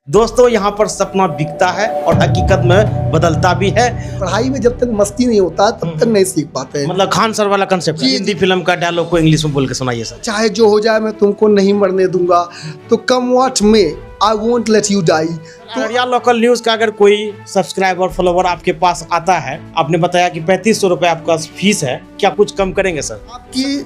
दोस्तों यहाँ पर सपना बिकता है और हकीकत में बदलता भी है। पढ़ाई में जब तक मस्ती नहीं होता तब तक नहीं सीख पाते हैं। मतलब खान सर वाला कंसेप्ट है। जी, हिंदी फिल्म का डायलॉग को इंग्लिश में बोल के सुनाइए सर। चाहे जो हो जाए मैं तुमको नहीं मरने दूंगा, तो come what may I won't let you die. Araria local news का अगर कोई सब्सक्राइबर फॉलोवर आपके पास आता है, आपने बताया कि 3500 रुपए आपका फीस है, क्या कुछ कम करेंगे सर? आपकी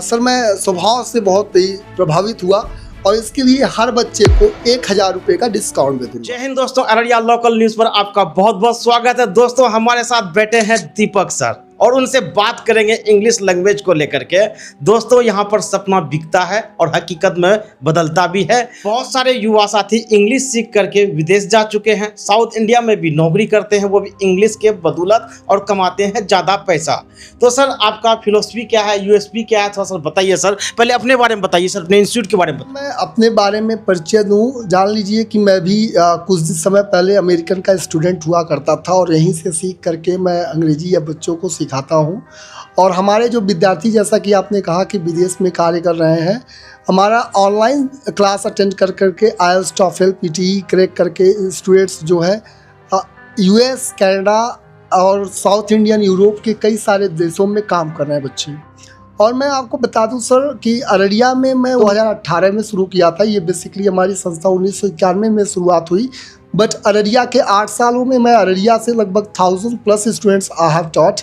सर मैं स्वभाव से बहुत ही प्रभावित हुआ और इसके लिए हर बच्चे को 1000 रुपये का डिस्काउंट दे दूंगा। जय हिंद दोस्तों, अररिया लोकल न्यूज पर आपका बहुत बहुत स्वागत है। दोस्तों हमारे साथ बैठे हैं दीपक सर और उनसे बात करेंगे इंग्लिश लैंग्वेज को लेकर के। दोस्तों यहाँ पर सपना बिकता है और हकीकत में बदलता भी है। बहुत सारे युवा साथी इंग्लिश सीख करके विदेश जा चुके हैं, साउथ इंडिया में भी नौकरी करते हैं, वो भी इंग्लिश के बदौलत, और कमाते हैं ज़्यादा पैसा। तो सर आपका फिलोसफी क्या है, यूएसपी क्या है, थोड़ा सा बताइए सर। पहले अपने बारे में बताइए सर, अपने इंस्टीट्यूट के बारे में। मैं अपने बारे में परिचय दूँ, जान लीजिए कि मैं भी कुछ दिन समय पहले अमेरिकन का स्टूडेंट हुआ करता था और यहीं से सीख करके मैं अंग्रेजी या बच्चों को सिखाता हूँ। और हमारे जो विद्यार्थी, जैसा कि आपने कहा कि विदेश में कार्य कर रहे हैं, हमारा ऑनलाइन क्लास अटेंड कर करके आईएलटीएस, टॉफल, पीटीई क्रैक करके स्टूडेंट्स जो है यूएस, कनाडा और साउथ इंडियन, यूरोप के कई सारे देशों में काम कर रहे हैं बच्चे। और मैं आपको बता दूं सर कि अररिया में मैं 2018 में शुरू किया था। ये बेसिकली हमारी संस्था 1991 में शुरुआत हुई, बट अररिया के 8 सालों में मैं अररिया से लगभग 1000+ students I have taught.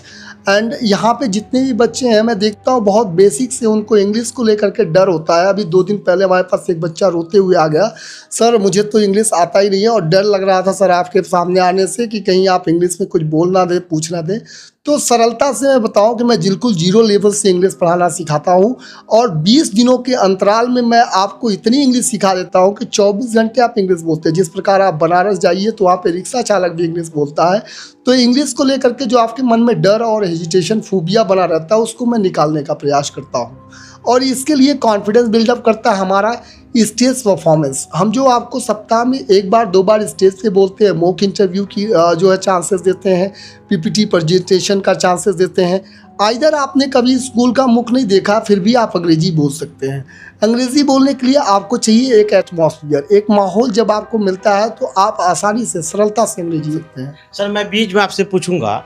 And यहाँ पे जितने भी बच्चे हैं, मैं देखता हूँ बहुत बेसिक से उनको इंग्लिश को लेकर के डर होता है। अभी 2 दिन पहले हमारे पास एक बच्चा रोते हुए आ गया, सर मुझे तो इंग्लिश आता ही नहीं है और डर लग रहा था सर आपके सामने आने से कि कहीं आप इंग्लिश में कुछ बोल ना दें, पूछ ना दें। तो सरलता से मैं बताऊं कि मैं बिल्कुल 0 लेवल से इंग्लिश पढ़ाना सिखाता हूं और 20 दिनों के अंतराल में मैं आपको इतनी इंग्लिश सिखा देता हूं कि 24 घंटे आप इंग्लिश बोलते हैं। जिस प्रकार आप बनारस जाइए तो वहाँ पे रिक्शा चालक भी इंग्लिश बोलता है। तो इंग्लिश को लेकर के जो आपके मन में डर और हेजिटेशन, फोबिया बना रहता है, उसको मैं निकालने का प्रयास करता हूँ। और इसके लिए कॉन्फिडेंस बिल्डअप करता है हमारा स्टेज परफॉर्मेंस। हम जो आपको सप्ताह में 1 बार 2 बार स्टेज पे बोलते हैं, मॉक इंटरव्यू की जो है चांसेस देते हैं, पीपीटी प्रेजेंटेशन का चांसेस देते हैं। आइदर आपने कभी स्कूल का मुख नहीं देखा, फिर भी आप अंग्रेजी बोल सकते हैं। अंग्रेजी बोलने के लिए आपको चाहिए एक एटमॉस्फेयर, एक माहौल जब आपको मिलता है तो आप आसानी से, सरलता से अंग्रेजी लिखते हैं। सर मैं बीच में आपसे पूछूंगा,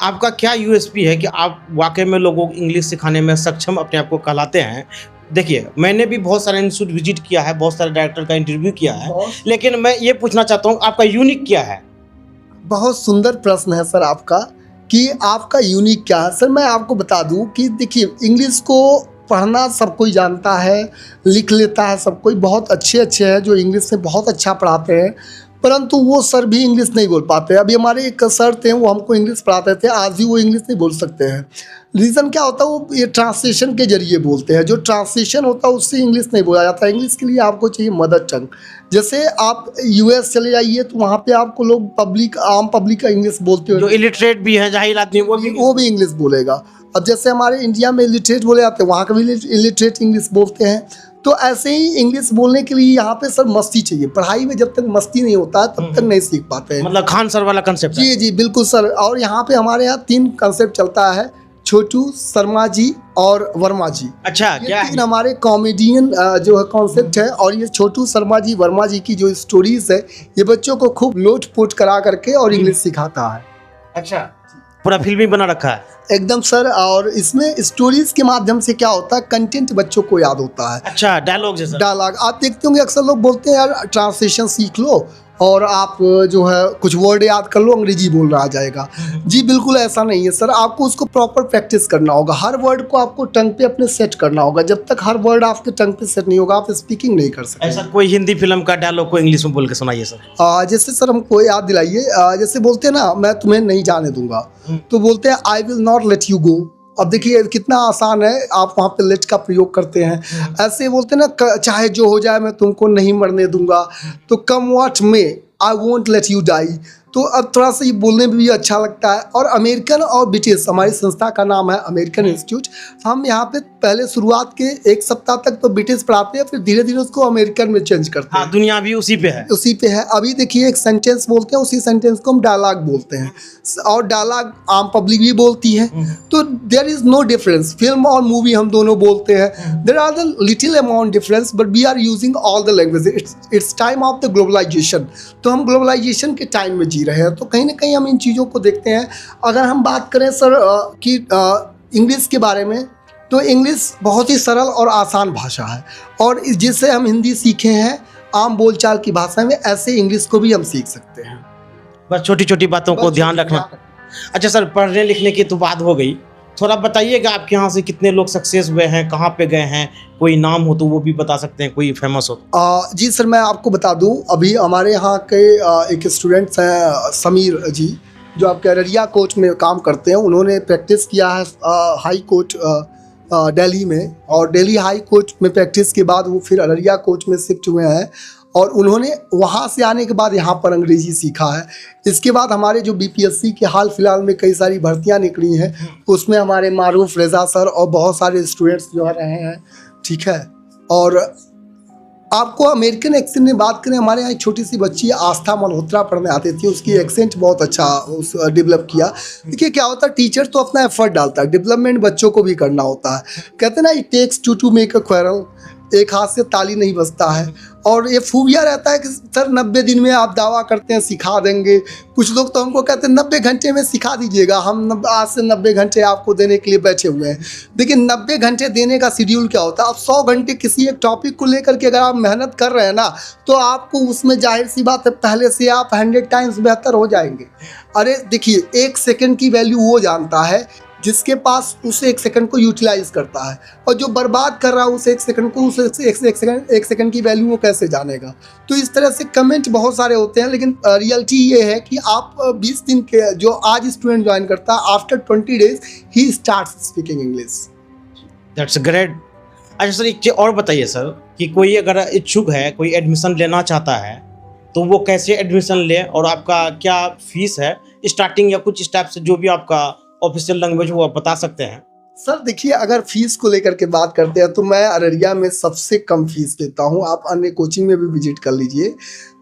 आपका क्या यूएसपी है कि आप वाकई में लोगों को इंग्लिश सिखाने में सक्षम अपने आप को कहलाते हैं? देखिए मैंने भी बहुत सारे इंस्टीट्यूट विजिट किया है, बहुत सारे डायरेक्टर का इंटरव्यू किया है, लेकिन मैं ये पूछना चाहता हूँ आपका यूनिक क्या है? बहुत सुंदर प्रश्न है सर आपका कि आपका यूनिक क्या है। सर मैं आपको बता दूं कि देखिए, इंग्लिश को पढ़ना सब कोई जानता है, लिख लेता है सब कोई, बहुत अच्छे हैं जो इंग्लिश में बहुत अच्छा पढ़ाते हैं, परंतु वो सर भी इंग्लिश नहीं बोल पाते। अभी हमारे एक सर थे, वो हमको इंग्लिश पढ़ाते थे, आज भी वो इंग्लिश नहीं बोल सकते हैं। रीज़न क्या होता है? वो ये ट्रांसलेशन के जरिए बोलते हैं। जो ट्रांसलेशन होता है उससे इंग्लिश नहीं बोला जाता। इंग्लिश के लिए आपको चाहिए मदर टंग। जैसे आप यूएस चले जाइए तो वहाँ पे आपको लोग आम पब्लिक का इंग्लिश बोलते हो, जो इलिटरेट भी है, जाहिर आदमी, वो भी इंग्लिश बोलेगा। अब जैसे हमारे इंडिया में इलिटरेट बोले जाते हैं, वहाँ का भी इलिटरेट इंग्लिश बोलते हैं। तो ऐसे ही इंग्लिश बोलने के लिए यहाँ पे सर मस्ती चाहिए। पढ़ाई में जब तक मस्ती नहीं होता तब तक नहीं सीख पाते हैं। मतलब खान सर वाला कंसेप्ट है। जी बिल्कुल सर। और यहाँ पे हमारे यहाँ 3 कंसेप्ट चलता है, छोटू, शर्मा जी और वर्मा जी। अच्छा, क्या है? 3 हमारे कॉमेडियन जो है कॉन्सेप्ट है। और ये छोटू, शर्मा जी, वर्मा जी की जो स्टोरीज है, ये बच्चों को खूब लोट पोट करा करके और इंग्लिश सिखाता है। अच्छा, पूरा फिल्मी बना रखा है एकदम सर। और इसमें स्टोरीज के माध्यम से क्या होता है, कंटेंट बच्चों को याद होता है। अच्छा, डायलॉग जैसा। डायलॉग आप देखते होंगे, अक्सर लोग बोलते हैं यार ट्रांसलेशन सीख लो और आप जो है कुछ वर्ड याद कर लो, अंग्रेजी बोलना आ जाएगा। जी बिल्कुल ऐसा नहीं है सर, आपको उसको प्रॉपर प्रैक्टिस करना होगा। हर वर्ड को आपको टंग पे अपने सेट करना होगा। जब तक हर वर्ड आपके टंग पे सेट नहीं होगा, आप स्पीकिंग नहीं कर सकते। ऐसा कोई हिंदी फिल्म का डायलॉग को इंग्लिश में बोल के सुनाइए सर। जैसे सर हमको याद दिलाइए, जैसे बोलते हैं ना, मैं तुम्हें नहीं जाने दूंगा, तो बोलते हैं I will not let you go. अब देखिए कितना आसान है, आप वहाँ पे लेट का प्रयोग करते हैं। ऐसे बोलते हैं ना, चाहे जो हो जाए मैं तुमको नहीं मरने दूंगा, तो come what may I won't let you die. तो अब थोड़ा सा ये बोलने में भी अच्छा लगता है। और अमेरिकन और ब्रिटिश, हमारी संस्था का नाम है अमेरिकन इंस्टीट्यूट। हम यहाँ पे पहले शुरुआत के 1 सप्ताह तक तो ब्रिटिश पढ़ाते हैं, फिर धीरे धीरे उसको अमेरिकन में चेंज करते हैं। हाँ, दुनिया भी उसी पे है। उसी पे है। अभी देखिए एक सेंटेंस बोलते हैं, उसी सेंटेंस को हम डायलॉग बोलते हैं, और डायलॉग आम पब्लिक भी बोलती है। तो there is no difference. Film और मूवी हम दोनों बोलते हैं। There are the little amount difference, but we are using all the language. It's time of the globalisation. तो हम ग्लोबलाइजेशन के टाइम में जी रहे हैं, तो कहीं ना कहीं हम इन चीज़ों को देखते हैं। अगर हम बात करें सर कि इंग्लिश के बारे में, तो इंग्लिश बहुत ही सरल और आसान भाषा है, और जिससे हम हिंदी सीखे हैं आम बोलचाल की भाषा में, ऐसे इंग्लिश को भी हम सीख सकते हैं। बस छोटी छोटी बातों को ध्यान रखना। अच्छा सर, पढ़ने लिखने की तो बात हो गई, थोड़ा बताइएगा आपके यहाँ से कितने लोग सक्सेस हुए हैं, कहाँ पे गए हैं, कोई नाम हो तो वो भी बता सकते हैं, कोई फेमस हो। जी सर, मैं आपको बता दूं, अभी हमारे यहाँ के एक स्टूडेंट्स हैं समीर जी, जो आपके अररिया कोर्ट में काम करते हैं। उन्होंने प्रैक्टिस किया है हाई कोर्ट दिल्ली में, और दिल्ली हाई कोर्ट में प्रैक्टिस के बाद वो फिर अररिया कोर्ट में शिफ्ट हुए हैं, और उन्होंने वहाँ से आने के बाद यहाँ पर अंग्रेजी सीखा है। इसके बाद हमारे जो बीपीएससी के हाल फिलहाल में कई सारी भर्तियाँ निकली हैं, उसमें हमारे मारूफ रेजा सर और बहुत सारे स्टूडेंट्स जो रहे हैं, ठीक है। और आपको अमेरिकन एक्सेंट में बात करें, हमारे यहाँ एक छोटी सी बच्ची आस्था मल्होत्रा पढ़ने आती थी, उसकी एक्सेंट बहुत अच्छा डेवलप किया। देखिए क्या होता है, टीचर तो अपना एफर्ट डालता है, डेवलपमेंट बच्चों को भी करना होता है। कहते हैं ना, it takes two to make a quarrel, एक हाथ से ताली नहीं बजता है। और ये खूबिया रहता है कि सर 90 दिन में आप दावा करते हैं सिखा देंगे। कुछ लोग तो हमको कहते हैं 90 घंटे में सिखा दीजिएगा, हम आज से 90 घंटे आपको देने के लिए बैठे हुए हैं। लेकिन 90 घंटे देने का शेड्यूल क्या होता है? आप 100 घंटे किसी एक टॉपिक को लेकर के अगर आप मेहनत कर रहे हैं ना, तो आपको उसमें जाहिर सी बात है पहले से आप 100 टाइम्स बेहतर हो जाएंगे। अरे देखिए, 1 सेकंड की वैल्यू वो जानता है जिसके पास उस 1 सेकंड को यूटिलाइज करता है, और जो बर्बाद कर रहा है उस 1 सेकंड को, उस 1 सेकंड की वैल्यू वो कैसे जानेगा? तो इस तरह से कमेंट बहुत सारे होते हैं, लेकिन रियलिटी ये है कि आप 20 दिन के जो आज स्टूडेंट ज्वाइन करता है, after 20 days he starts speaking English. That's great. अच्छा सर, एक चीज़ और बताइए सर, कि कोई अगर इच्छुक है, कोई एडमिशन लेना चाहता है, तो वो कैसे एडमिशन ले, और आपका क्या फीस है स्टार्टिंग, या कुछ स्टेप से जो भी आपका ऑफिशियल लैंग्वेज वो आप बता सकते हैं। सर देखिए, अगर फीस को लेकर के बात करते हैं तो मैं अररिया में सबसे कम फीस लेता हूं। आप अन्य कोचिंग में भी विजिट कर लीजिए।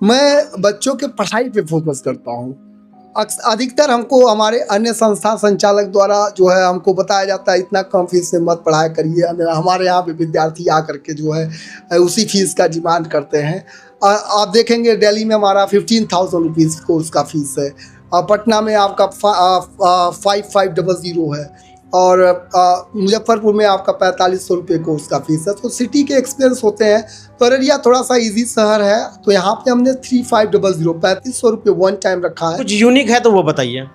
मैं बच्चों के पढ़ाई पे फोकस करता हूं। अधिकतर हमको हमारे अन्य संस्था संचालक द्वारा जो है हमको बताया जाता है इतना कम फीस से मत पढ़ाया करिए। हमारे यहाँ पे विद्यार्थी आकर के जो है उसी फीस का डिमांड करते हैं। आप देखेंगे दिल्ली में हमारा 15,000 रुपीज़ कोर्स का फीस है, पटना में आपका 5500 है, और मुजफ्फरपुर में आपका 4500 रुपये कोर्स का फीस है। तो सिटी के एक्सपीरियंस होते हैं। तो अररिया थोड़ा सा इजी शहर है, तो यहाँ पे हमने 3500 3500 रुपये वन टाइम रखा है। कुछ यूनिक है तो वो बताइए।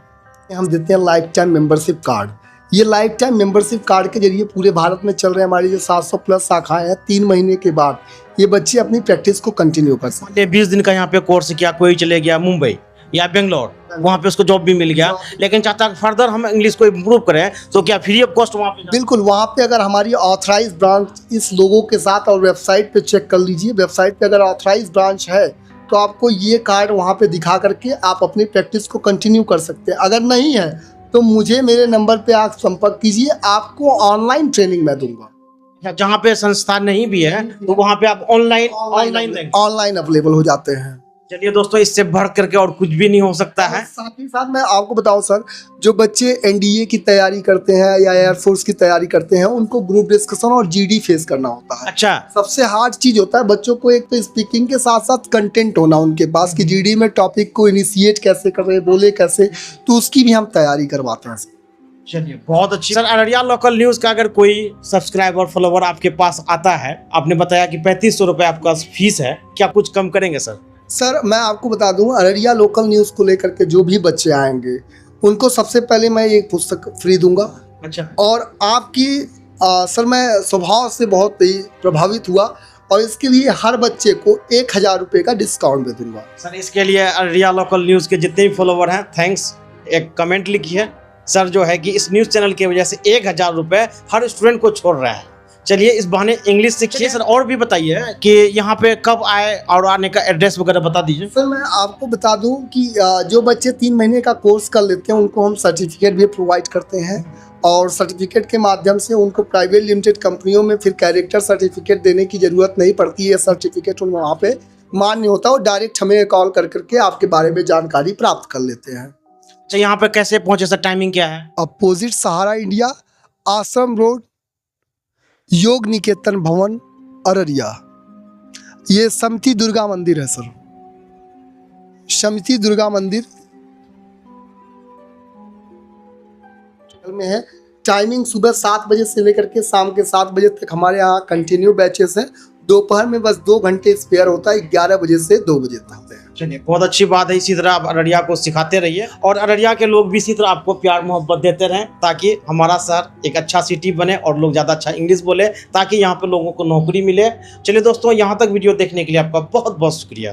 हम देते हैं लाइफ टाइम मेंबरशिप कार्ड। ये लाइफ टाइम मेंबरशिप कार्ड के जरिए पूरे भारत में चल रहे हमारी जो 700 प्लस शाखाएं हैं, 3 महीने के बाद ये बच्चे अपनी प्रैक्टिस को कंटिन्यू कर सकते हैं। 20 दिन का यहाँ पे कोर्स किया, कोई चले गया मुंबई या बेंगलोर, वहाँ पे उसको जॉब भी मिल गया, लेकिन चाहता है फर्दर हम इंग्लिश को इम्प्रूव करें, तो क्या फ्री ऑफ कॉस्ट वहाँ पे? बिल्कुल, वहाँ पे अगर हमारी ऑथराइज ब्रांच इस लोगों के साथ, और वेबसाइट पे चेक कर लीजिए, वेबसाइट पे अगर ऑथराइज ब्रांच है तो आपको ये कार्ड वहाँ पे दिखा करके आप अपनी प्रैक्टिस को कंटिन्यू कर सकते हैं। अगर नहीं है तो मुझे मेरे नंबर पे आप संपर्क कीजिए, आपको ऑनलाइन ट्रेनिंग मैं दूंगा। जहाँ पे संस्थान नहीं भी है तो वहाँ पे आप ऑनलाइन अवेलेबल हो जाते हैं। चलिए दोस्तों, इससे बढ़ करके और कुछ भी नहीं हो सकता है। साथ ही साथ मैं आपको बताऊं सर, जो बच्चे एनडीए की तैयारी करते हैं या एयरफोर्स की तैयारी करते हैं, उनको ग्रुप डिस्कशन और जीडी फेस करना होता है। अच्छा, सबसे हार्ड चीज होता है बच्चों को एक तो स्पीकिंग के साथ साथ कंटेंट होना उनके पास, कि जीडी में टॉपिक को इनिशिएट कैसे कर रहे, बोले कैसे, तो उसकी भी हम तैयारी करवाते हैं। चलिए बहुत अच्छी। सर, अररिया लोकल न्यूज़ का अगर कोई सब्सक्राइबर फॉलोवर आपके पास आता है, आपने बताया कि 3500 रुपये आपका फीस है, क्या कुछ कम करेंगे सर? सर मैं आपको बता दूं, अररिया लोकल न्यूज़ को लेकर के जो भी बच्चे आएंगे उनको सबसे पहले मैं एक पुस्तक फ्री दूंगा। अच्छा। और आपकी सर मैं स्वभाव से बहुत ही प्रभावित हुआ, और इसके लिए हर बच्चे को 1000 रुपये का डिस्काउंट दे दूंगा। सर इसके लिए अररिया लोकल न्यूज़ के जितने भी फॉलोवर हैं, थैंक्स। एक कमेंट लिखिए, सर जो है कि इस न्यूज़ चैनल की वजह से 1000 रुपये हर स्टूडेंट को छोड़ रहा है। चलिए इस बहाने इंग्लिश सीखिए सर। और भी बताइए कि यहाँ पे कब आए और आने का एड्रेस वगैरह बता दीजिए। सर मैं आपको बता दूं कि जो बच्चे 3 महीने का कोर्स कर लेते हैं उनको हम सर्टिफिकेट भी प्रोवाइड करते हैं, और सर्टिफिकेट के माध्यम से उनको प्राइवेट लिमिटेड कंपनियों में फिर कैरेक्टर सर्टिफिकेट देने की ज़रूरत नहीं पड़ती है। सर्टिफिकेट उन वहाँ पे मान्य होता है और डायरेक्ट हमें कॉल कर करके आपके बारे में जानकारी प्राप्त कर लेते हैं। अच्छा यहाँ पे कैसे पहुँचे सर, टाइमिंग क्या है? अपोजिट सहारा इंडिया, आश्रम रोड, योग निकेतन भवन, अररिया। ये समती दुर्गा मंदिर है सर, समती दुर्गा मंदिर में है। टाइमिंग सुबह 7 बजे से लेकर के शाम के 7 बजे तक हमारे यहाँ कंटिन्यू बैचेस हैं। दोपहर में बस 2 घंटे स्पेयर होता है, 11 बजे से 2 बजे तक होते हैं। चलिए बहुत अच्छी बात है। इसी तरह आप अररिया को सिखाते रहिए और अररिया के लोग भी इसी तरह आपको प्यार मोहब्बत देते रहें, ताकि हमारा शहर एक अच्छा सिटी बने और लोग ज़्यादा अच्छा इंग्लिश बोले, ताकि यहाँ पे लोगों को नौकरी मिले। चलिए दोस्तों, यहाँ तक वीडियो देखने के लिए आपका बहुत बहुत शुक्रिया।